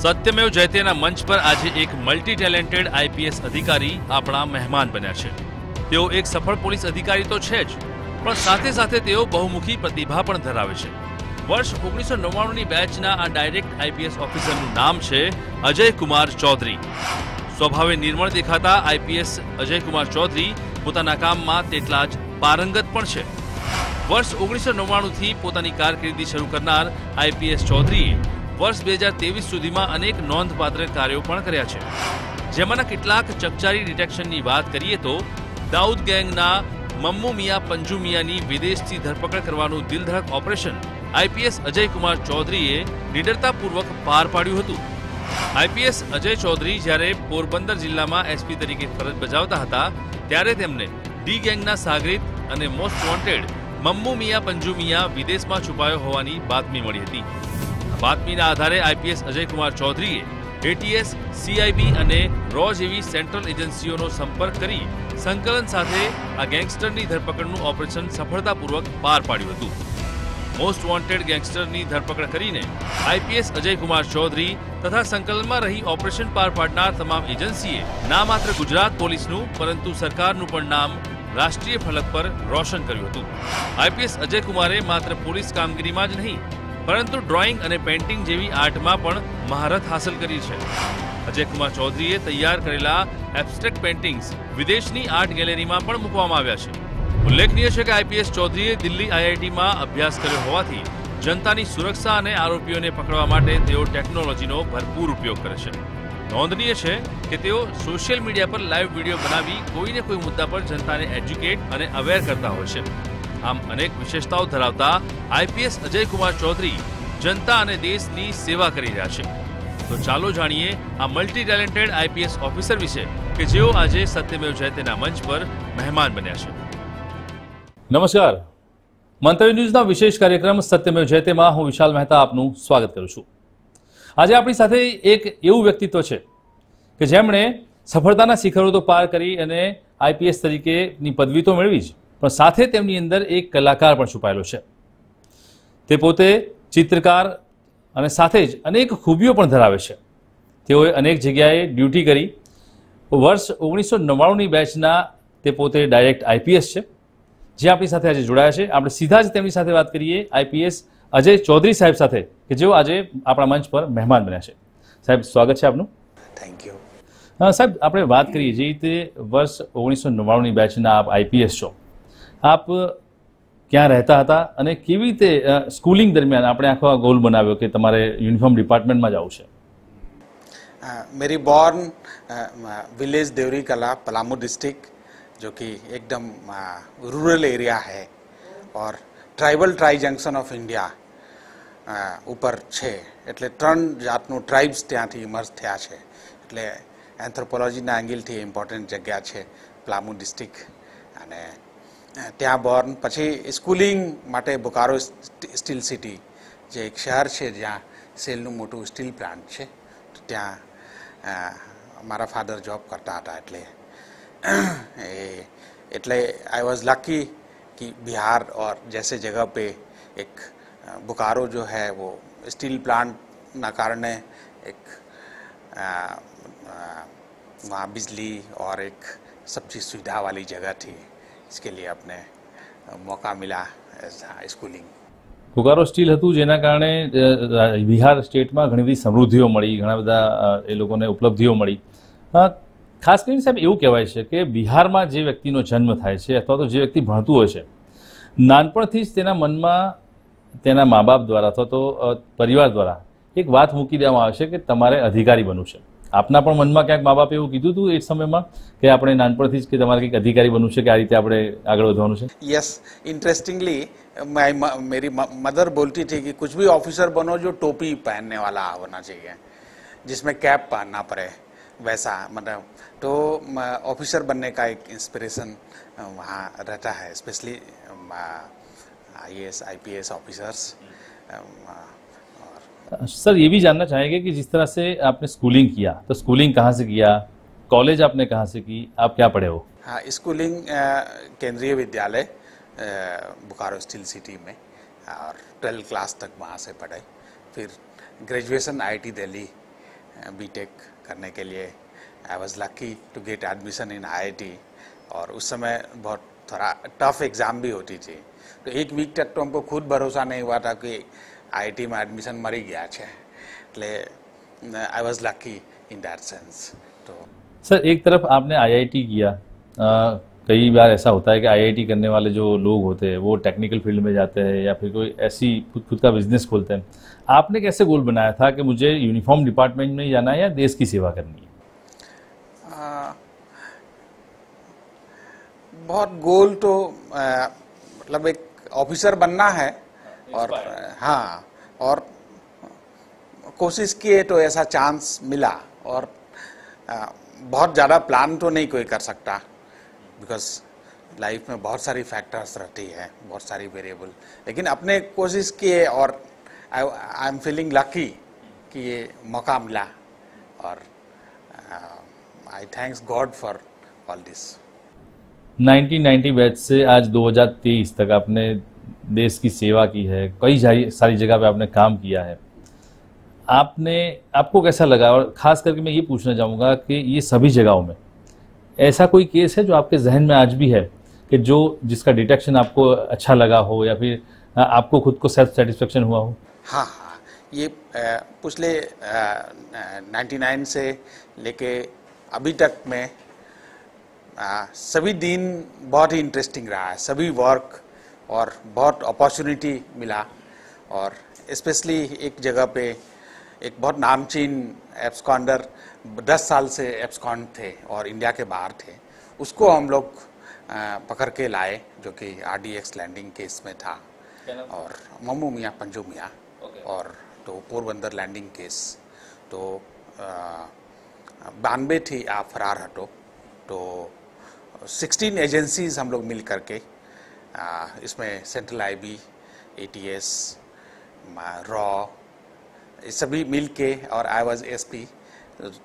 સત્યમેવ જયતેના મંચ પર આજે એક મલ્ટી ટેલેન્ટેડ આઈપીએસ અધિકારી આપણા મહેમાન બન્યા છે। તેઓ એક સફળ પોલીસ અધિકારી તો છે જ, પણ સાથે સાથે તેઓ બહુમુખી પ્રતિભા પણ ધરાવે છે। વર્ષ 1999ની બેચના આ ડાયરેક્ટ આઈપીએસ ઓફિસરનું નામ છે અજય કુમાર ચૌધરી। સ્વભાવે નિર્મળ દેખાતા આઈપીએસ અજય કુમાર ચૌધરી પોતાના કામમાં તેટલા જ પારંગત પણ છે। વર્ષ 1999થી પોતાની કારકિર્દી શરૂ કરનાર આઈપીએસ ચૌધરીએ વર્ષ 2023 સુધીમાં અનેક નોંધપાત્ર કાર્યો પણ કર્યા છે, જેમાંના કેટલાક ચકચારી ડિટેક્શનની વાત કરીએ તો દાઉદ ગેંગના મમ્મુ મિયા પંજુ મિયાની વિદેશથી ધરપકડ કરવાનું દિલધડક ઓપરેશન આઈપીએસ અજય કુમાર ચૌધરીએ નિડરતાપૂર્વક પાર પાડ્યું હતું। આઈપીએસ અજય ચૌધરી જ્યારે પોરબંદર જિલ્લામાં એસપી તરીકે ફરજ બજાવતા હતા ત્યારે તેમને ડી ગેંગના સાગરીત અને મોસ્ટ વોન્ટેડ મમ્મુ મિયા પંજુ મિયા વિદેશમાં છુપાયો હોવાની બાતમી મળી હતી। બાતમીના આધારે આઈપીએસ અજય કુમાર ચૌધરીએ એટીએસ, સીઆઈબી અને રો જેવી સેન્ટ્રલ એજન્સીઓનો સંપર્ક કરી સંકલન સાથે આ ગેંગસ્ટરની ધરપકડનું ઓપરેશન સફળતાપૂર્વક પાર પાડ્યું હતું। મોસ્ટ વોન્ટેડ ગેંગસ્ટરની ધરપકડ કરીને આઈપીએસ અજય કુમાર ચૌધરી તથા સંકલનમાં રહી ઓપરેશન પાર પાડનાર તમામ એજન્સીએ ના માત્ર ગુજરાત પોલીસનું પરંતુ સરકારનું પણ નામ રાષ્ટ્રીય ફલક પર રોશન કર્યું હતું। આઈપીએસ અજય કુમારે માત્ર પોલીસ કામગીરીમાં જ નહીં પરંતુ ડ્રોઈંગ અને પેઇન્ટિંગ જેવી આર્ટમાં પણ મહારત હાંસલ કરી છે। અજય કુમાર ચૌધરીએ તૈયાર કરેલા એબ્સ્ટ્રેક્ટ પેઇન્ટિંગ્સ વિદેશની આર્ટ ગેલેરીમાં પણ મૂકવામાં આવ્યા છે। ઉલ્લેખનીય છે કે આઈપીએસ ચૌધરીએ દિલ્હી આઈઆઈટીમાં અભ્યાસ કર્યો હોવાથી જનતાની સુરક્ષા અને આરોપીઓને પકડવા માટે તેઓ ટેકનોલોજીનો ભરપૂર ઉપયોગ કરે છે। નોંધનીય છે કે તેઓ સોશિયલ મીડિયા પર લાઈવ વિડીયો બનાવી કોઈને કોઈ મુદ્દા પર જનતાને એજ્યુકેટ અને અવેર કરતા હોય છે। આમ અનેક વિશેષતાઓ ધરાવતા આઈપીએસ અજય કુમાર ચૌધરી જનતા અને દેશની સેવા કરી રહ્યા છે। તો ચાલો જાણીએ આ મલ્ટી ટેલેન્ટેડ આઈપીએસ ઓફિસર વિશે કે જેઓ આજે સત્યમેવ જયતેના મંચ પર મહેમાન બન્યા છે। નમસ્કાર, મંતવ્ય ન્યૂઝના વિશેષ કાર્યક્રમ સત્યમેવ જયતેમાં હું વિશાલ મહેતા આપનું સ્વાગત કરું છું। આજે આપણી સાથે એક એવું વ્યક્તિત્વ છે કે જેમણે સફળતાના શિખરો તો પાર કરી અને આઈપીએસ તરીકેની પદવી તો મેળવી જ, પણ સાથે તેમની અંદર એક કલાકાર પણ છુપાયેલો છે। તે પોતે ચિત્રકાર અને સાથે જ અનેક ખૂબીઓ પણ ધરાવે છે। તેઓએ અનેક જગ્યાએ ડ્યુટી કરી। વર્ષ 1999ની બેચના તે પોતે ડાયરેક્ટ આઈપીએસ છે, જે આપણી સાથે આજે જોડાયા છે। આપણે સીધા જ તેમની સાથે વાત કરીએ આઈપીએસ અજય ચૌધરી સાહેબ સાથે કે જેઓ આજે આપણા મંચ પર મહેમાન બન્યા છે। સાહેબ, સ્વાગત છે આપનું। Thank you. સાહેબ, આપણે વાત કરીએ જે રીતે વર્ષ 1999ની બેચના આપ આઈપીએસ છો, આપ ક્યાં રહેતા હતા અને કેવી રીતે સ્કૂલિંગ દરમિયાન આપણે આખો ગોલ બનાવ્યો કે તમારે યુનિફોર્મ ડિપાર્ટમેન્ટમાં જવું છે? मेरी बॉर्न विलेज देवरी कला पलामू डिस्ट्रिक्ट, जो कि एकदम रूरल एरिया है और tribal tri junction of India ઉપર છે, એટલે 3 જાતનું ટ્રાઇબ્સ ત્યાંથી ઇમર્જ થયા છે, એટલે એન્થ્રોપોલોજીના એંગલથી ઇમ્પોર્ટન્ટ જગ્યા છે પલામુ ડિસ્ટ્રિક્ટ। અને ત્યાં બોર્ન પછી સ્કૂલિંગ માટે બોકારો સ્ટીલ સિટી જે એક શહેર છે જ્યાં સેલનું મોટું સ્ટીલ પ્લાન્ટ છે, તો ત્યાં મારા ફાધર જોબ કરતા હતા, એટલે आई वॉज लकी कि बिहार और जैसे जगह पे एक बोकारो जो है वो स्टील प्लांट ना कारण एक वहाँ बिजली और एक सब चीज़ सुविधा वाली जगह थी, इसके लिए अपने मौका मिला स्कूलिंग। બોકારો સ્ટીલ હતું જેના કારણે બિહાર સ્ટેટમાં ઘણી બધી સમૃદ્ધિઓ મળી, ઘણા બધા એ લોકોને ઉપલબ્ધિઓ મળી। ખાસ કરીને સાહેબ એવું કહેવાય છે કે બિહારમાં જે વ્યક્તિનો જન્મ થાય છે અથવા તો જે વ્યક્તિ ભણતું હોય છે, નાનપણથી જ તેના મનમાં તેના મા બાપ દ્વારા અથવા તો પરિવાર દ્વારા એક વાત મૂકી દેવામાં આવે છે કે તમારે અધિકારી બનવું છે। આપના પણ મનમાં ક્યાંક મા બાપે એવું કીધું હતું એ સમયમાં કે આપણે નાનપણથી જ કે તમારે કંઈક અધિકારી બનવું છે કે આ રીતે આપણે આગળ વધવાનું છે? यस, इंटरेस्टिंगली मेरी मदर बोलती थी कि कुछ भी ऑफिसर बनो जो टोपी पहनने वाला होना चाहिए, जिसमें कैप पहनना पड़े, वैसा मतलब तो ऑफिसर बनने का एक इंस्पिरेशन वहाँ रहता है, specially IAS IPS officers. Sir, ये भी जानना चाहेंगे कि जिस तरह से आपने स्कूलिंग किया, तो स्कूलिंग कहाँ से किया, कॉलेज आपने कहाँ से की, आप क्या पढ़े हो? हाँ, स्कूलिंग केंद्रीय विद्यालय बोकारो स्टील सिटी में और 12th क्लास तक वहाँ से पढ़े। फिर ग्रेजुएशन आईआईटी दिल्ली बीटेक करने के लिए I was lucky to get admission in IIT. और उस समय बहुत थोड़ा टफ एग्ज़ाम भी होती थी, तो एक वीक तक तो हमको खुद भरोसा नहीं हुआ था कि आईआईटी में एडमिशन मरी गया है, એટલે आई was lucky in that sense. तो सर, एक तरफ आपने आईआईटी किया, कई बार ऐसा होता है कि आईआईटी करने वाले जो लोग होते हैं वो टेक्निकल फील्ड में जाते हैं या फिर कोई ऐसी खुद का बिजनेस खोलते हैं। आपने कैसे गोल बनाया था कि मुझे यूनिफॉर्म डिपार्टमेंट में ही जाना है या देश की सेवा करनी है? बहुत गोल तो मतलब एक ऑफिसर बनना है, और हाँ, और कोशिश किए तो ऐसा चांस मिला। और बहुत ज़्यादा प्लान तो नहीं कोई कर सकता, बिकॉज लाइफ में बहुत सारी फैक्टर्स रहती है, बहुत सारी वेरिएबल, लेकिन अपने कोशिश किए और आई एम फीलिंग लकी कि ये मौका मिला। और I thanks God for all this. 1990 batch से आज 2023 तक आपने देश की सेवा की है, कई सारी जगह पे आपने काम किया है। आपको कैसा लगा? और ख़ास करके मैं ये पूछना चाहूँगा कि ये सभी जगहों में ऐसा कोई केस है जो आपके जहन में आज भी है कि जिसका डिटेक्शन आपको अच्छा लगा हो या फिर आपको खुद को सेल्फ सेटिस्फेक्शन हुआ हो? हाँ, ये पिछले 99 से लेके अभी तक में सभी दिन बहुत ही इंटरेस्टिंग रहा है, सभी वर्क और बहुत अपॉर्चुनिटी मिला। और स्पेशली एक जगह पे एक बहुत नामचीन एब्सकॉन्डर 10 साल से एब्सकॉन्ड थे और इंडिया के बाहर थे, उसको हम लोग पकड़ के लाए, जो कि RDX लैंडिंग केस में था। और मम्मू मियाँ पंजू मियाँ, और तो पोरबंदर लैंडिंग केस तो 92 थी आप फरार हटो। तो 16 एजेंसीज हम लोग मिल करके इसमें सेंट्रल IB, ATS, रॉ, ये सभी मिल के, और आई वॉज SP,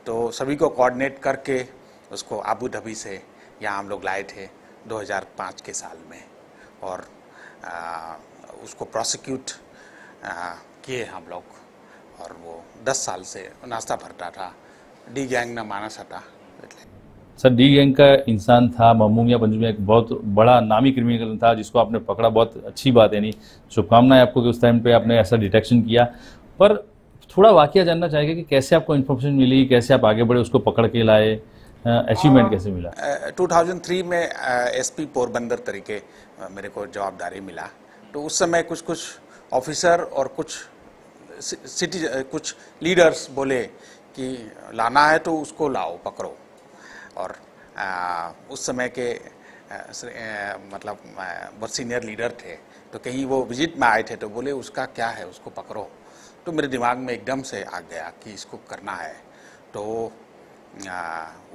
तो सभी को कोऑर्डिनेट करके उसको अबू धाबी से यहाँ हम लोग लाए थे 2005 के साल में। और उसको प्रोसिक्यूट किए हम लोग, और वो 10 साल से नाश्ता भरता था, डी गैंग ना मानस था। सर, डी गैंग का इंसान था, मम्मू मियाँ पंजू मियाँ एक बहुत बड़ा नामी क्रिमिनल था जिसको आपने पकड़ा, बहुत अच्छी बात है। नहीं, शुभकामनाएं आपको कि उस टाइम पे आपने ऐसा डिटेक्शन किया। पर थोड़ा वाकया जानना चाहेंगे कि कैसे आपको इन्फॉर्मेशन मिली, कैसे आप आगे बढ़े, उसको पकड़ के लाए, अचीवमेंट कैसे मिला? 2003 में SP पोरबंदर तरीके मेरे को जवाबदारी मिला। तो उस समय कुछ ऑफिसर और कुछ लीडर्स बोले कि लाना है तो उसको लाओ, पकड़ो। और उस समय के मतलब बहुत सीनियर लीडर थे, तो कहीं वो विजिट में आए थे, तो बोले उसका क्या है, उसको पकड़ो। तो मेरे दिमाग में एकदम से आ गया कि इसको करना है। तो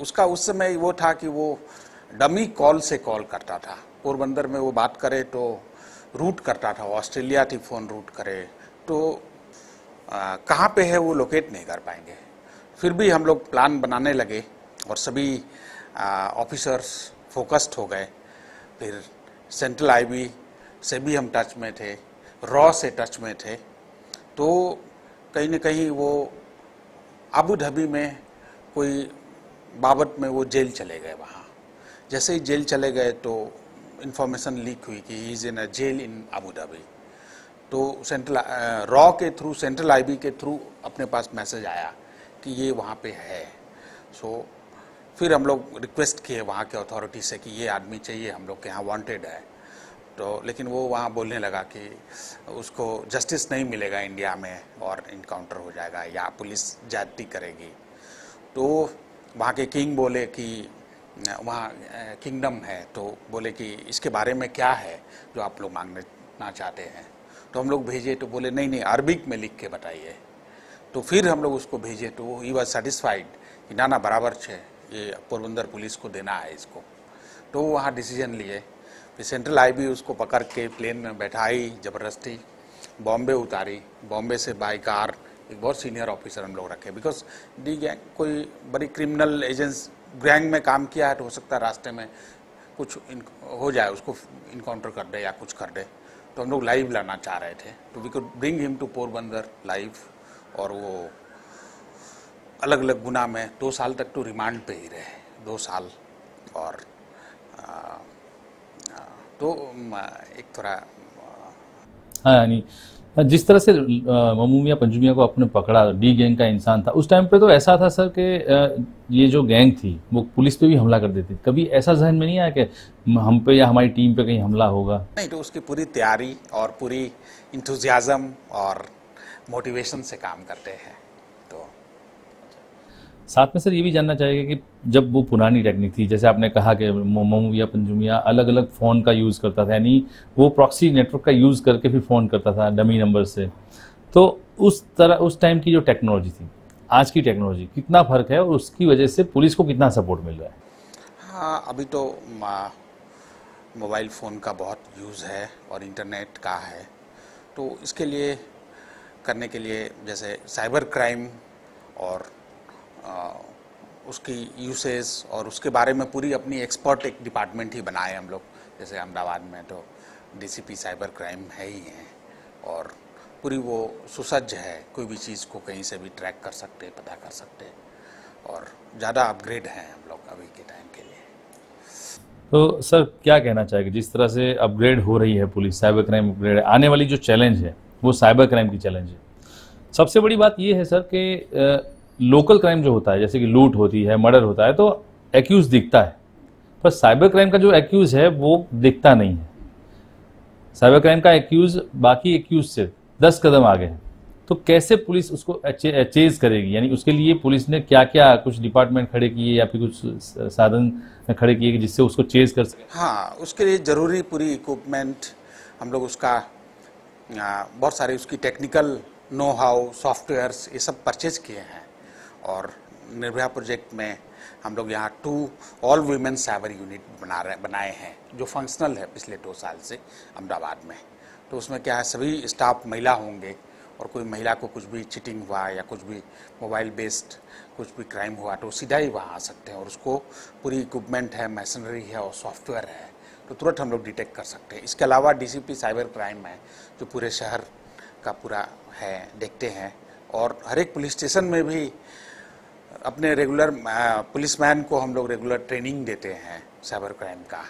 उसका उस समय वो था कि वो डमी कॉल से कॉल करता था, पोरबंदर में वो बात करे तो रूट करता था, ऑस्ट्रेलिया थी फ़ोन रूट करे, तो कहाँ पे है वो लोकेट नहीं कर पाएंगे। फिर भी हम लोग प्लान बनाने लगे और सभी ऑफिसर्स फोकस्ड हो गए। फिर सेंट्रल IB से भी हम टच में थे, रॉ से टच में थे। तो कहीं न कहीं वो अबू धाबी में कोई बाबत में वो जेल चले गए। वहाँ जैसे ही जेल चले गए तो इन्फॉर्मेशन लीक हुई कि he is in a jail in Abu Dhabi. तो सेंट्रल रॉ के थ्रू, सेंट्रल IB के थ्रू अपने पास मैसेज आया कि ये वहाँ पे है। सो फिर हम लोग रिक्वेस्ट किए वहाँ के अथॉरिटी से कि ये आदमी चाहिए, हम लोग के यहाँ वांटेड है। तो लेकिन वो वहाँ बोलने लगा कि उसको जस्टिस नहीं मिलेगा इंडिया में और इनकाउंटर हो जाएगा या पुलिस ज्यादती करेगी। तो वहाँ के किंग बोले कि वहाँ किंगडम है, तो बोले कि इसके बारे में क्या है जो आप लोग मांगना चाहते हैं। तो हम लोग भेजे, तो बोले नहीं अरबिक में लिख के बताइए। तो फिर हम लोग उसको भेजे, तो ही वॉज सेटिस्फाइड कि ना बराबर है, ये पोरबंदर पुलिस को देना है इसको। तो वहाँ डिसीजन लिए। फिर सेंट्रल IB उसको पकड़ के प्लेन में बैठाई, ज़बरदस्ती बॉम्बे उतारी, बॉम्बे से बाई कार एक बहुत सीनियर ऑफिसर हम लोग रखे, बिकॉज डी गैंग कोई बड़ी क्रिमिनल एजेंस गैंग में काम किया है, तो हो सकता है रास्ते में कुछ हो जाए, उसको इनकाउंटर कर दे या कुछ कर दे। तो हम लोग लाइव लाना चाह रहे थे, तो we could bring him to Porbandar live. और वो अलग अलग गुना में 2 साल तक तो रिमांड पे ही रहे, 2 साल। और तो एक थोड़ा हाँ, यानी जिस तरह से ममू मियां पंजू मियां को आपने पकड़ा, डी गैंग का इंसान था, उस टाइम पे तो ऐसा था सर कि ये जो गैंग थी वो पुलिस पे भी हमला कर देती। कभी ऐसा जहन में नहीं आया कि हम पे या हमारी टीम पे कहीं हमला होगा? नहीं, तो उसकी पूरी तैयारी और पूरी इंथुजियाज्म और मोटिवेशन से काम करते हैं। तो साथ में सर ये भी जानना चाहिए कि जब वो पुरानी टेक्निक थी, जैसे आपने कहा कि ममू मियां पंजू मियां अलग अलग फ़ोन का यूज़ करता था, यानी वो प्रॉक्सी नेटवर्क का यूज़ करके फिर फ़ोन करता था डमी नंबर से, तो उस टाइम की जो टेक्नोलॉजी थी, आज की टेक्नोलॉजी, कितना फ़र्क है और उसकी वजह से पुलिस को कितना सपोर्ट मिल रहा है? हाँ, अभी तो मोबाइल फ़ोन का बहुत यूज़ है और इंटरनेट का है, तो इसके लिए करने के लिए जैसे साइबर क्राइम और उसकी यूसेज और उसके बारे में पूरी अपनी एक्सपर्ट एक डिपार्टमेंट ही बनाए हम लोग। जैसे अहमदाबाद में तो डीसीपी साइबर क्राइम है ही है और पूरी वो सुसज्ज है, कोई भी चीज़ को कहीं से भी ट्रैक कर सकते, पता कर सकते, और ज़्यादा अपग्रेड हैं हम लोग अभी के टाइम के लिए। तो सर क्या कहना चाहेंगे, जिस तरह से अपग्रेड हो रही है पुलिस, साइबर क्राइम अपग्रेड, आने वाली जो चैलेंज है वो साइबर क्राइम की चैलेंज है। सबसे बड़ी बात ये है सर कि लोकल क्राइम जो होता है, जैसे कि लूट होती है, मर्डर होता है, तो एक्यूज दिखता है, पर साइबर क्राइम का जो एक्यूज है वो दिखता नहीं है। साइबर क्राइम का एक्यूज बाकी एक्यूज से 10 कदम आगे है। तो कैसे पुलिस उसको चेज करेगी? यानी उसके लिए पुलिस ने क्या क्या कुछ डिपार्टमेंट खड़े किए या फिर कुछ साधन खड़े किए जिससे उसको चेज कर सके? हाँ, उसके लिए ज़रूरी पूरी इक्विपमेंट हम लोग उसका बहुत सारे उसकी टेक्निकल नो हाउ, सॉफ्टवेयर्स, ये सब परचेज किए हैं। और निर्भया प्रोजेक्ट में हम लोग यहाँ 2 ऑल वीमेन साइबर यूनिट बनाए हैं जो फंक्शनल है पिछले 2 साल से अहमदाबाद में। तो उसमें क्या है, सभी स्टाफ महिला होंगे और कोई महिला को कुछ भी चीटिंग हुआ या कुछ भी मोबाइल बेस्ड कुछ भी क्राइम हुआ तो सीधा ही वहाँ आ सकते हैं और उसको पूरी इक्विपमेंट है, मशीनरी है और सॉफ्टवेयर है, तो तुरंत हम लोग डिटेक्ट कर सकते हैं। इसके अलावा डीसीपी साइबर क्राइम है जो पूरे शहर का पूरा है, देखते हैं। और हर एक पुलिस स्टेशन में भी अपने रेगुलर पुलिसमैन को हम लोग रेगुलर ट्रेनिंग देते हैं साइबर क्राइम का।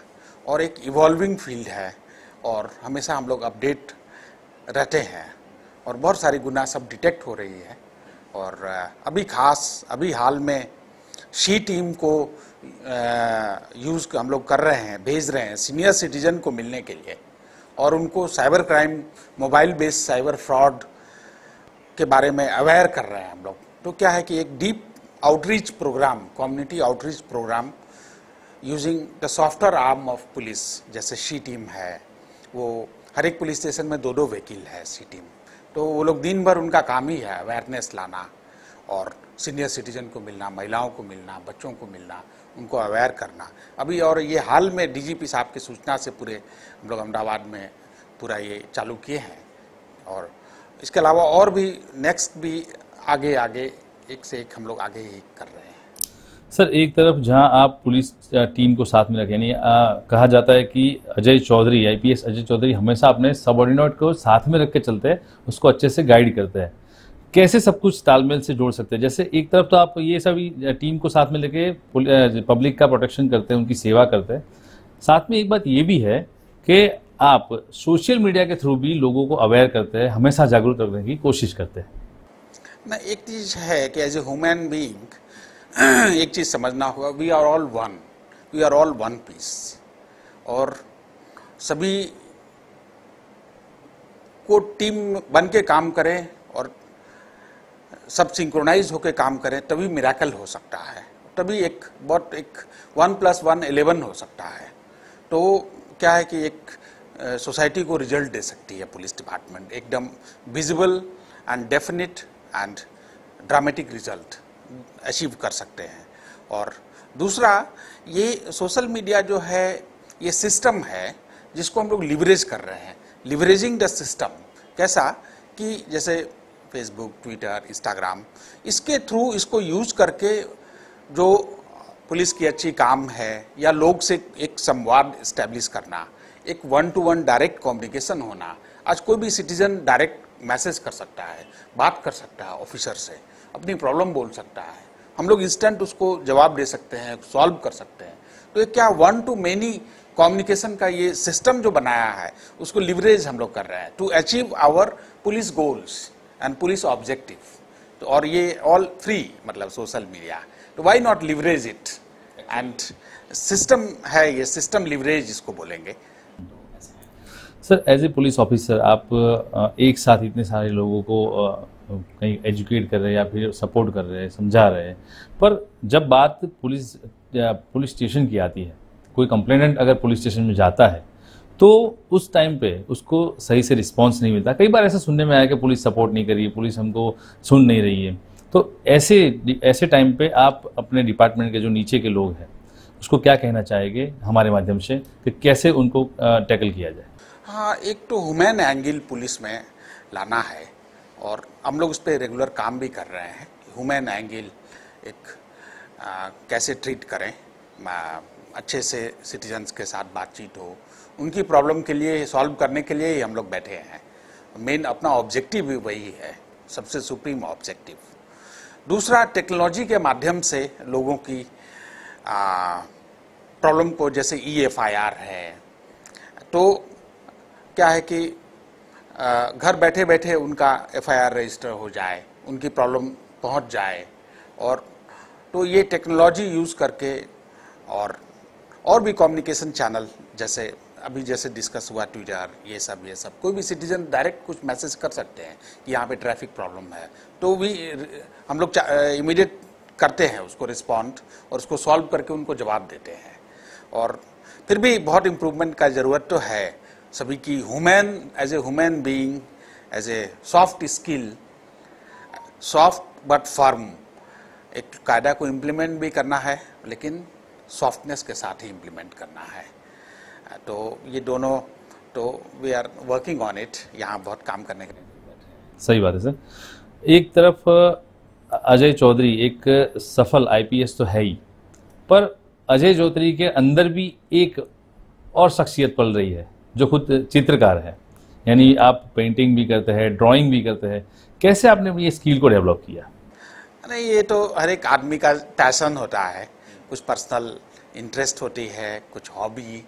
और एक इवॉल्विंग फील्ड है और हमेशा हम लोग अपडेट रहते हैं और बहुत सारी गुना सब डिटेक्ट हो रही है। और अभी हाल में शी टीम को यूज़ हम लोग कर रहे हैं, भेज रहे हैं सीनियर सिटीजन को मिलने के लिए और उनको cyber crime, mobile based cyber fraud के बारे में अवेयर कर रहे हैं हम लोग। तो क्या है कि एक deep outreach programme, community outreach programme using the software arm of police, जैसे शी टीम है, वो हर एक पुलिस स्टेशन में 2-2 वकील है शी टीम। तो वो लोग दिन भर उनका काम ही है अवेयरनेस लाना और सीनियर सिटीजन को मिलना, महिलाओं को मिलना, बच्चों को मिलना, उनको अवेयर करना। अभी और ये हाल में डीजीपी साहब की सूचना से पूरे हम लोग अहमदाबाद में पूरा ये चालू किए हैं। और इसके अलावा और भी नेक्स्ट भी आगे एक से एक हम लोग आगे ही कर रहे हैं। सर एक तरफ जहां आप पुलिस टीम को साथ में रखें, यानी कहा जाता है कि अजय चौधरी, आईपीएस अजय चौधरी हमेशा अपने सबऑर्डिनेट को साथ में रख के चलते हैं, उसको अच्छे से गाइड करते हैं। कैसे सब कुछ तालमेल से जोड़ सकते हैं? जैसे एक तरफ तो आप ये सभी टीम को साथ में लेके पब्लिक का प्रोटेक्शन करते हैं, उनकी सेवा करते हैं, साथ में एक बात ये भी है कि आप सोशल मीडिया के थ्रू भी लोगों को अवेयर करते हैं, हमेशा जागरूक करने की कोशिश करते हैं। ना, एक चीज़ है कि एज ए ह्यूमन बीइंग एक चीज़ समझना होगा, we are all one piece. और सभी को टीम बन के काम करें और सब सिंक्रोनाइज होकर काम करें, तभी मिराकल हो सकता है, तभी एक 1+1 11 हो सकता है। तो क्या है कि एक सोसाइटी को रिजल्ट दे सकती है पुलिस डिपार्टमेंट, एकदम visible and definite and dramatic result achieve कर सकते हैं। और दूसरा, ये सोशल मीडिया जो है ये सिस्टम है जिसको हम लोग लिवरेज कर रहे हैं, लिवरेजिंग द सिस्टम। कैसा कि जैसे फेसबुक, ट्विटर, इंस्टाग्राम, इसके थ्रू इसको यूज करके जो पुलिस की अच्छी काम है या लोग से एक संवाद इस्टेब्लिश करना, एक 1-to-1 डायरेक्ट कम्युनिकेशन होना। आज कोई भी सिटीजन डायरेक्ट मैसेज कर सकता है, बात कर सकता है ऑफिसर से, अपनी प्रॉब्लम बोल सकता है, हम लोग इंस्टेंट उसको जवाब दे सकते हैं, सॉल्व कर सकते हैं। तो ये क्या 1 to many कम्युनिकेशन का ये सिस्टम जो बनाया है उसको लिवरेज हम लोग कर रहे हैं to achieve our police goals and police objective. तो और ये ऑल फ्री, मतलब सोशल मीडिया, तो why not leverage it, and system है ये, सिस्टम लिवरेज इसको बोलेंगे। Sir, as a police officer आप एक साथ इतने सारे लोगों को कहीं एजुकेट कर रहे हैं या फिर सपोर्ट कर रहे हैं, समझा रहे हैं, पर जब बात पुलिस स्टेशन की आती है, कोई कंप्लेनेंट अगर पुलिस स्टेशन में जाता है तो उस टाइम पे उसको सही से रिस्पांस नहीं मिलता। कई बार ऐसा सुनने में आया कि पुलिस सपोर्ट नहीं कर रही है, पुलिस हमको सुन नहीं रही है। तो ऐसे टाइम पे आप अपने डिपार्टमेंट के जो नीचे के लोग हैं उसको क्या कहना चाहेंगे हमारे माध्यम से कि कैसे उनको टैकल किया जाए? हाँ, एक तो ह्यूमन एंगल पुलिस में लाना है और हम लोग उस पर रेगुलर काम भी कर रहे हैं। ह्यूमन एंगल एक कैसे ट्रीट करें, अच्छे से सिटीजन्स के साथ बातचीत हो, उनकी प्रॉब्लम के लिए सॉल्व करने के लिए ही हम लोग बैठे हैं। मेन अपना ऑब्जेक्टिव भी वही है, सबसे सुप्रीम ऑब्जेक्टिव। दूसरा, टेक्नोलॉजी के माध्यम से लोगों की प्रॉब्लम को, जैसे EFIR है, तो क्या है कि घर बैठे बैठे उनका FIR रजिस्टर हो जाए, उनकी प्रॉब्लम पहुंच जाए। और तो ये टेक्नोलॉजी यूज़ करके और भी कम्युनिकेशन चैनल, जैसे अभी जैसे डिस्कस हुआ ट्विटर, ये सब कोई भी सिटीजन डायरेक्ट कुछ मैसेज कर सकते हैं कि यहाँ पे ट्रैफिक प्रॉब्लम है, तो भी हम लोग इमीडिएट करते हैं उसको रिस्पॉन्ड और उसको सॉल्व करके उनको जवाब देते हैं। और फिर भी बहुत इम्प्रूवमेंट का ज़रूरत तो है सभी की। As a human being, as a soft skill, soft but firm, एक कायदा को इम्प्लीमेंट भी करना है लेकिन सॉफ्टनेस के साथ ही इम्प्लीमेंट करना है। तो ये दोनों, तो we are working on it, यहाँ बहुत काम करने के लिए। सही बात है सर। एक तरफ अजय चौधरी एक सफल IPS तो है ही, पर अजय चौधरी के अंदर भी एक और शख्सियत पल रही है जो खुद चित्रकार है, यानी आप पेंटिंग भी करते हैं, ड्राइंग भी करते हैं। कैसे आपने ये स्किल को डेवलप किया? नहीं, ये तो हर एक आदमी का पैशन होता है, कुछ पर्सनल इंटरेस्ट होती है, कुछ हॉबी,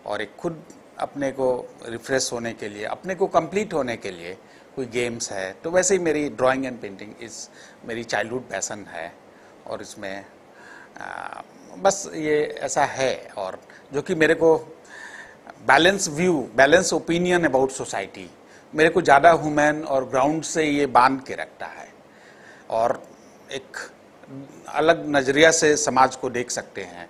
और एक खुद अपने को रिफ्रेश होने के लिए, अपने को कंप्लीट होने के लिए कोई गेम्स है। तो वैसे ही मेरी ड्राइंग एंड पेंटिंग मेरी चाइल्डहुड पैशन है और इसमें बस ये ऐसा है, और जो कि मेरे को बैलेंस ओपिनियन अबाउट सोसाइटी मेरे को ज़्यादा ह्यूमन और ग्राउंड से ये बांध के रखता है, और एक अलग नज़रिया से समाज को देख सकते हैं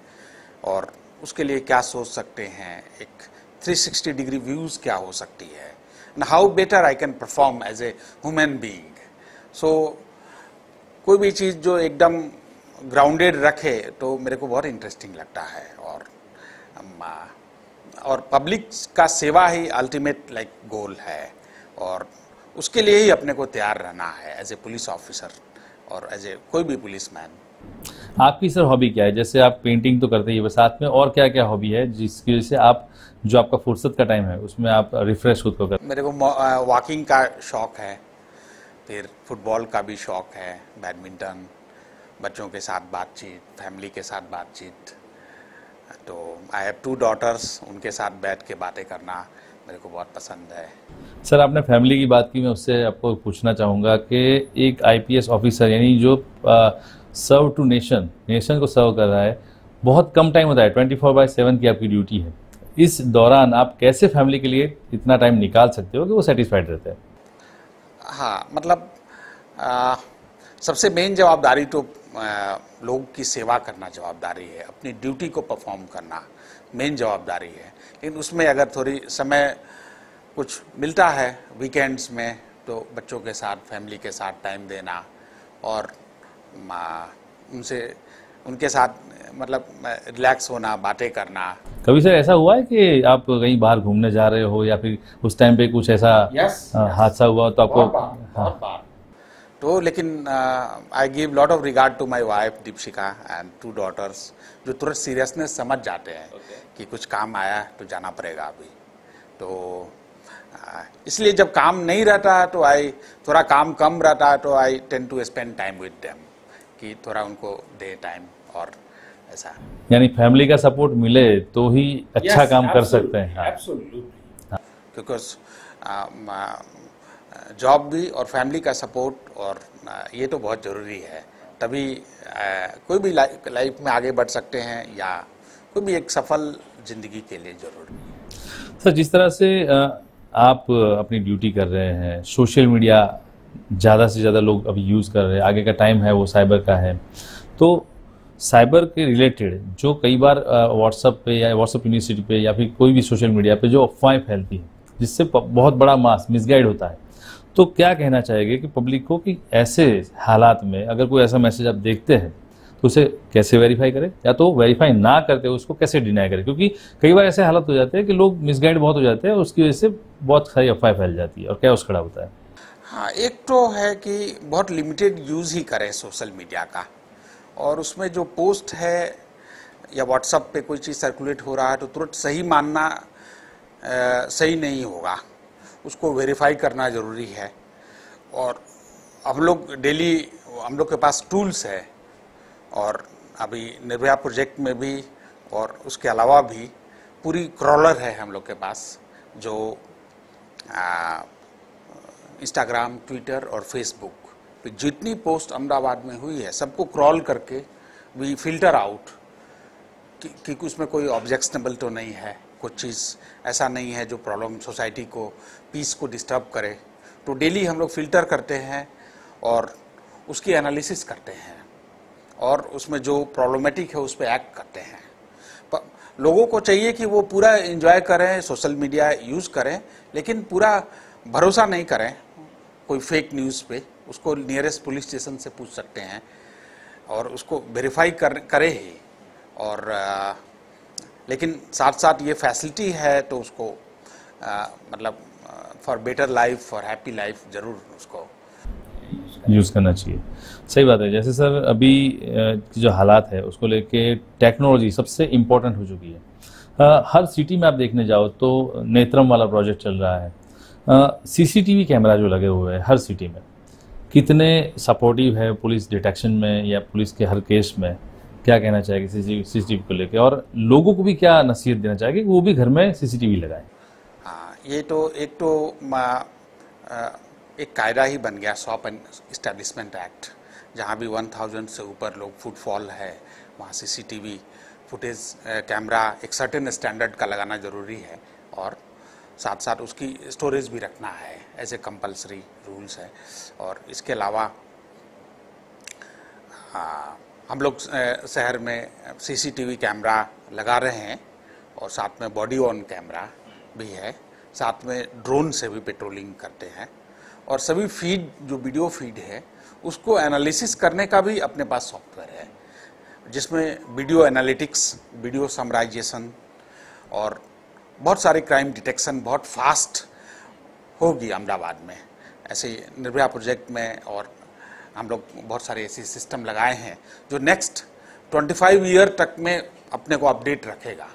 और उसके लिए क्या सोच सकते हैं, एक 360 डिग्री व्यूज़ क्या हो सकती है, and how better I can perform as a human being. So कोई भी चीज़ जो एकदम ग्राउंडेड रखे तो मेरे को बहुत इंटरेस्टिंग लगता है। और पब्लिक का सेवा ही अल्टीमेट लाइक गोल है, और उसके लिए ही अपने को तैयार रहना है एज ए पुलिस ऑफिसर और एज ए कोई भी पुलिसमैन। आपकी सर हॉबी क्या है? जैसे आप पेंटिंग तो करते ही है, साथ में और क्या क्या हॉबी है जिसकी वजह से आप, जो आपका फुर्सत का टाइम है उसमें आप रिफ्रेश खुद को करते? मेरे को वॉकिंग का शौक है, फिर फुटबॉल का भी शौक है, बैडमिंटन, बच्चों के साथ बातचीत, फैमिली के साथ बातचीत। तो आई हैव 2 daughters, उनके साथ बैठ के बातें करना मेरे को बहुत पसंद है। सर, आपने फैमिली की बात की, मैं उससे आपको पूछना चाहूँगा कि एक IPS ऑफिसर, यानी जो सर्व टू नेशन को सर्व कर रहा है, बहुत कम टाइम होता है, 24/7 की आपकी ड्यूटी है। इस दौरान आप कैसे फैमिली के लिए इतना टाइम निकाल सकते हो कि वो सेटिस्फाइड रहते हैं? हाँ, मतलब सबसे मेन जवाबदारी तो लोगों की सेवा करना जवाबदारी है, अपनी ड्यूटी को परफॉर्म करना मेन जवाबदारी है। लेकिन उसमें अगर थोड़ी समय कुछ मिलता है वीकेंड्स में, तो बच्चों के साथ, फैमिली के साथ टाइम देना और उनके साथ मतलब रिलैक्स होना, बातें करना। कभी सर ऐसा हुआ है कि आप कहीं बाहर घूमने जा रहे हो या फिर उस टाइम पे कुछ ऐसा हादसा हुआ तो आपको? बहुत बार। तो लेकिन I give lot of regard to my wife Deepshikha and 2 daughters, जो तुरंत सीरियसनेस समझ जाते हैं कि कुछ काम आया तो जाना पड़ेगा अभी। तो इसलिए जब काम नहीं रहता है तो थोड़ा काम कम रहता है तो I tend to spend time with them, कि थोड़ा उनको दे टाइम और ऐसा। यानी फैमिली का सपोर्ट मिले तो ही अच्छा काम कर सकते हैं। बिकॉज जॉब भी और फैमिली का सपोर्ट और ये तो बहुत ज़रूरी है, तभी कोई भी लाइफ में आगे बढ़ सकते हैं या कोई भी एक सफल जिंदगी के लिए जरूरी है। सर, जिस तरह से आप अपनी ड्यूटी कर रहे हैं, सोशल मीडिया ज़्यादा से ज़्यादा लोग अभी यूज़ कर रहे हैं, आगे का टाइम है वो साइबर का है, तो साइबर के रिलेटेड जो कई बार व्हाट्सएप पे या व्हाट्सएप यूनिवर्सिटी पे या फिर कोई भी सोशल मीडिया पे जो अफवाहें फैलती हैं जिससे बहुत बड़ा मास मिसगाइड होता है, तो क्या कहना चाहेंगे कि पब्लिक को कि ऐसे हालात में अगर कोई ऐसा मैसेज आप देखते हैं तो उसे कैसे वेरीफाई करें, या तो वेरीफाई ना करते उसको कैसे डिनाई करें, क्योंकि कई बार ऐसे हालात हो जाते हैं कि लोग मिसगाइड बहुत हो जाते हैं और उसकी वजह से बहुत सारी अफवाहें फैल जाती है और क्या खड़ा होता है। हाँ, एक तो है कि बहुत लिमिटेड यूज़ ही करें सोशल मीडिया का, और उसमें जो पोस्ट है या व्हाट्सएप पे कोई चीज़ सर्कुलेट हो रहा है तो तुरंत सही मानना सही नहीं होगा, उसको वेरीफाई करना ज़रूरी है। और हम लोग डेली हम लोग के पास टूल्स है, और अभी निर्भया प्रोजेक्ट में भी और उसके अलावा भी पूरी क्रॉलर है हम लोग के पास, जो इंस्टाग्राम, ट्विटर और फेसबुक पे जितनी पोस्ट अहमदाबाद में हुई है सबको क्रॉल करके वी फिल्टर आउट कि उसमें कोई ऑब्जेक्शनेबल तो नहीं है, कुछ चीज़ ऐसा नहीं है जो प्रॉब्लम सोसाइटी को, पीस को डिस्टर्ब करे। तो डेली हम लोग फिल्टर करते हैं और उसकी एनालिसिस करते हैं और उसमें जो प्रॉब्लमेटिक है उस पर एक्ट करते हैं। लोगों को चाहिए कि वो पूरा एंजॉय करें, सोशल मीडिया यूज़ करें, लेकिन पूरा भरोसा नहीं करें कोई फेक न्यूज़ पे। उसको नियरेस्ट पुलिस स्टेशन से पूछ सकते हैं और उसको वेरीफाई करे ही। और लेकिन साथ साथ ये फैसिलिटी है तो उसको मतलब for better life, for happy life ज़रूर उसको यूज़ करना चाहिए। सही बात है। जैसे सर अभी की जो हालात है उसको लेके टेक्नोलॉजी सबसे इम्पोर्टेंट हो चुकी है। हर सिटी में आप देखने जाओ तो नेत्रम वाला प्रोजेक्ट चल रहा है, सीसीटीवी कैमरा जो लगे हुए हैं हर सिटी में, कितने सपोर्टिव है पुलिस डिटेक्शन में या पुलिस के हर केस में। क्या कहना चाहेगी सीसीटीवी को लेके, और लोगों को भी क्या नसीहत देना चाहेगी कि वो भी घर में सीसीटीवी लगाएं? हाँ, ये तो एक कायदा ही बन गया शॉप एंड इस्टेब्लिशमेंट एक्ट, जहाँ भी 1000 से ऊपर लोग फुटफॉल है वहाँ सीसीटीवी फुटेज कैमरा एक सर्टेन स्टैंडर्ड का लगाना ज़रूरी है, और साथ साथ उसकी स्टोरेज भी रखना है, ऐसे कंपलसरी रूल्स है। और इसके अलावा हम लोग शहर में सीसीटीवी कैमरा लगा रहे हैं और साथ में बॉडी ऑन कैमरा भी है, साथ में ड्रोन से भी पेट्रोलिंग करते हैं, और सभी फीड जो वीडियो फीड है उसको एनालिसिस करने का भी अपने पास सॉफ्टवेयर है, जिसमें वीडियो एनालिटिक्स, वीडियो समराइजेशन और बहुत सारे क्राइम डिटेक्शन बहुत फास्ट होगी अहमदाबाद में। ऐसे निर्भया प्रोजेक्ट में और हम लोग बहुत सारे ऐसे सिस्टम लगाए हैं जो नेक्स्ट 25 ईयर तक में अपने को अपडेट रखेगा,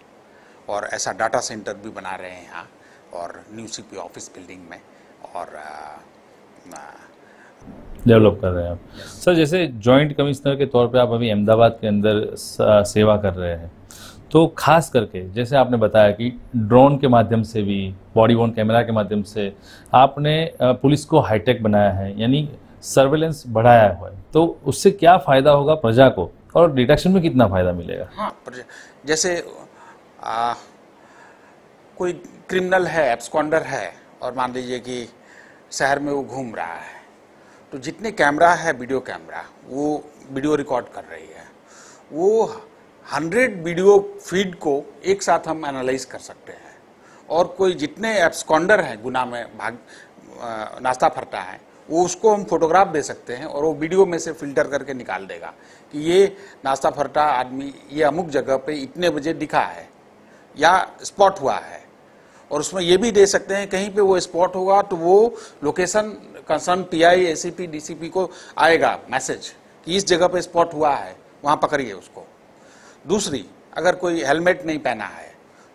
और ऐसा डाटा सेंटर भी बना रहे हैं यहाँ और न्यू सीपी ऑफिस बिल्डिंग में और डेवलप कर रहे हैं आप। सर जैसे जॉइंट कमिश्नर के तौर पे आप अभी अहमदाबाद के अंदर सेवा कर रहे हैं, तो खास करके जैसे आपने बताया कि ड्रोन के माध्यम से भी, बॉडी वॉर्न कैमरा के माध्यम से आपने पुलिस को हाईटेक बनाया है, यानी सर्वेलेंस बढ़ाया हुआ है, तो उससे क्या फ़ायदा होगा प्रजा को और डिटेक्शन में कितना फ़ायदा मिलेगा? हाँ, जैसे कोई क्रिमिनल है, एब्सकॉन्डर है, और मान लीजिए कि शहर में वो घूम रहा है, तो जितने कैमरा है वीडियो कैमरा वो वीडियो रिकॉर्ड कर रही है, वो 100 वीडियो फीड को एक साथ हम एनालाइज कर सकते हैं। और कोई जितने एब्सकॉन्डर हैं गुनाह में नाश्ता फरता है, वो उसको हम फोटोग्राफ दे सकते हैं और वो वीडियो में से फिल्टर करके निकाल देगा कि ये नाश्ता फरता आदमी ये अमुक जगह पे इतने बजे दिखा है या स्पॉट हुआ है। और उसमें ये भी दे सकते हैं कहीं पे वो स्पॉट होगा तो वो location concern pi, ACP, DCP को आएगा मैसेज कि इस जगह पे स्पॉट हुआ है, वहाँ पकड़िए उसको। दूसरी, अगर कोई हेलमेट नहीं पहना है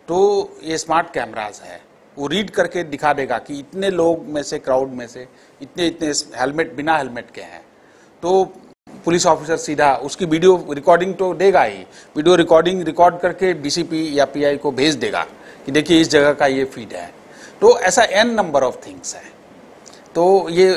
तो ये स्मार्ट कैमराज है, वो रीड करके दिखा देगा कि इतने लोग में से, क्राउड में से इतने इतने हेलमेट बिना हेलमेट के हैं, तो पुलिस ऑफिसर सीधा उसकी वीडियो रिकॉर्डिंग तो देगा ही, वीडियो रिकॉर्ड करके डीसीपी या पीआई को भेज देगा कि देखिए इस जगह का ये फीड है। तो ऐसा n नंबर ऑफ थिंग्स है। तो ये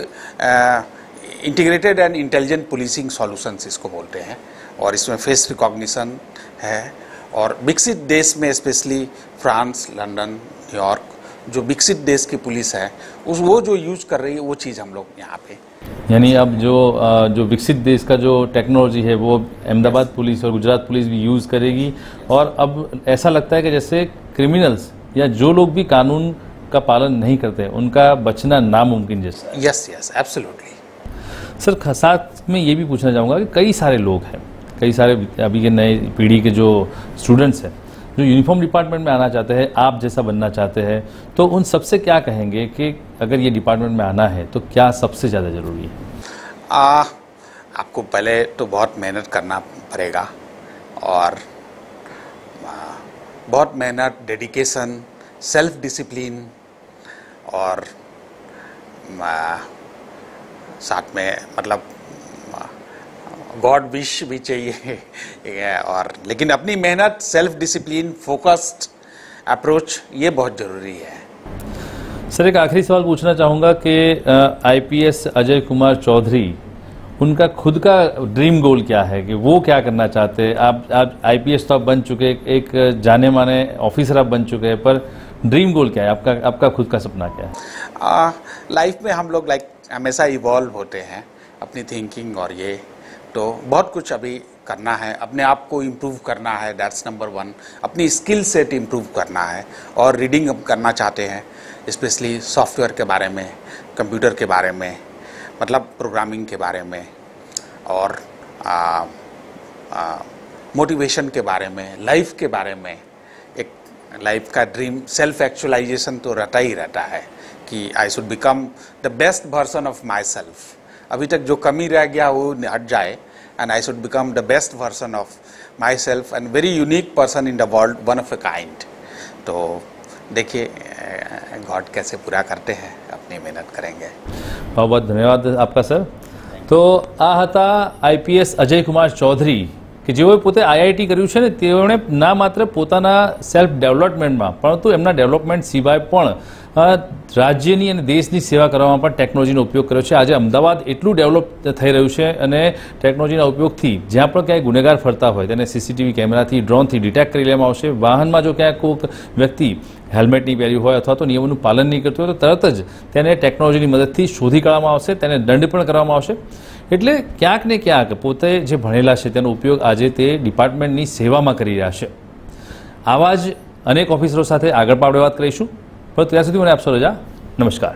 integrated and intelligent policing solutions इसको बोलते हैं, और इसमें फेस रिकॉग्निशन है। और विकसित देश में स्पेशली फ्रांस, लंदन, न्यूयॉर्क, जो विकसित देश की पुलिस है वो जो यूज कर रही है वो चीज़ हम लोग यहाँ पे, यानी अब जो विकसित देश का जो टेक्नोलॉजी है वो अहमदाबाद पुलिस और गुजरात पुलिस भी यूज़ करेगी। और अब ऐसा लगता है कि जैसे क्रिमिनल्स या जो लोग भी कानून का पालन नहीं करते उनका बचना नामुमकिन जैसा। Yes yes absolutely. सर साथ में ये भी पूछना चाहूँगा कि कई सारे लोग हैं, कई सारे अभी के नए पीढ़ी के जो स्टूडेंट्स हैं जो यूनिफॉर्म डिपार्टमेंट में आना चाहते हैं, आप जैसा बनना चाहते हैं, तो उन सबसे क्या कहेंगे कि अगर ये डिपार्टमेंट में आना है तो क्या सबसे ज़्यादा ज़रूरी है? आपको पहले तो बहुत मेहनत करना पड़ेगा, और बहुत मेहनत, डेडिकेशन, सेल्फ डिसिप्लिन, और साथ में मतलब गॉड विश भी चाहिए। और लेकिन अपनी मेहनत, सेल्फ डिसिप्लिन, फोकस्ड अप्रोच ये बहुत ज़रूरी है। सर एक आखिरी सवाल पूछना चाहूँगा कि आईपीएस अजय कुमार चौधरी, उनका खुद का ड्रीम गोल क्या है, कि वो क्या करना चाहते हैं? आप आईपीएस तो आप बन चुके, एक जाने माने ऑफिसर आप बन चुके हैं, पर ड्रीम गोल क्या है आपका खुद का सपना क्या है? लाइफ में हम लोग हमेशा इवॉल्व होते हैं अपनी थिंकिंग, और ये तो बहुत कुछ अभी करना है, अपने आप को इम्प्रूव करना है, दैट्स नंबर 1। अपनी स्किल सेट इम्प्रूव करना है, और रीडिंग करना चाहते हैं, स्पेशली सॉफ्टवेयर के बारे में, कंप्यूटर के बारे में, मतलब प्रोग्रामिंग के बारे में, और मोटिवेशन के बारे में, लाइफ के बारे में। एक लाइफ का ड्रीम, सेल्फ एक्चुअलाइजेशन तो रहता ही रहता है कि I should become the best version of my self. अभी तक जो कमी रह गया वो हट जाए, and I should become the best version of my self and very unique person in the world, one of a kind. तो देखिए गॉड कैसे पूरा करते हैं, अपनी मेहनत करेंगे। बहुत बहुत धन्यवाद आपका सर। तो આ હતા આઈપીએસ અજય કુમાર ચૌધરી કે જેઓએ પોતે આઈઆઈટી કર્યું છે ને, તેઓણે ના માત્ર પોતાના સેલ્ફ ડેવલપમેન્ટમાં પરંતુ એમના ડેવલપમેન્ટ સિવાય પણ રાજ્યની અને દેશની સેવા કરવામાં પણ ટેકનોલોજીનો ઉપયોગ કર્યો છે। આજે અમદાવાદ એટલું ડેવલપ થઈ રહ્યું છે અને ટેકનોલોજીના ઉપયોગથી જ્યાં પણ ક્યાંય ગુનેગાર ફરતા હોય તેને સીસીટીવી કેમેરાથી, ડ્રોનથી ડિટેક્ટ કરી લેવામાં આવશે। વાહનમાં જો ક્યાંક કોઈક વ્યક્તિ હેલ્મેટ નહીં પહેર્યું હોય અથવા તો નિયમોનું પાલન નહીં કરતું હોય તો તરત જ તેને ટેકનોલોજીની મદદથી શોધી કાઢવામાં આવશે, તેને દંડ પણ કરવામાં આવશે। એટલે ક્યાંક ને ક્યાંક પોતે જે ભણેલા છે તેનો ઉપયોગ આજે તે ડિપાર્ટમેન્ટની સેવામાં કરી રહ્યા છે। આવા જ અનેક ઓફિસરો સાથે આગળ પણ આપણે વાત કરીશું, પણ ત્યાં સુધી મને આપશો રજા। નમસ્કાર।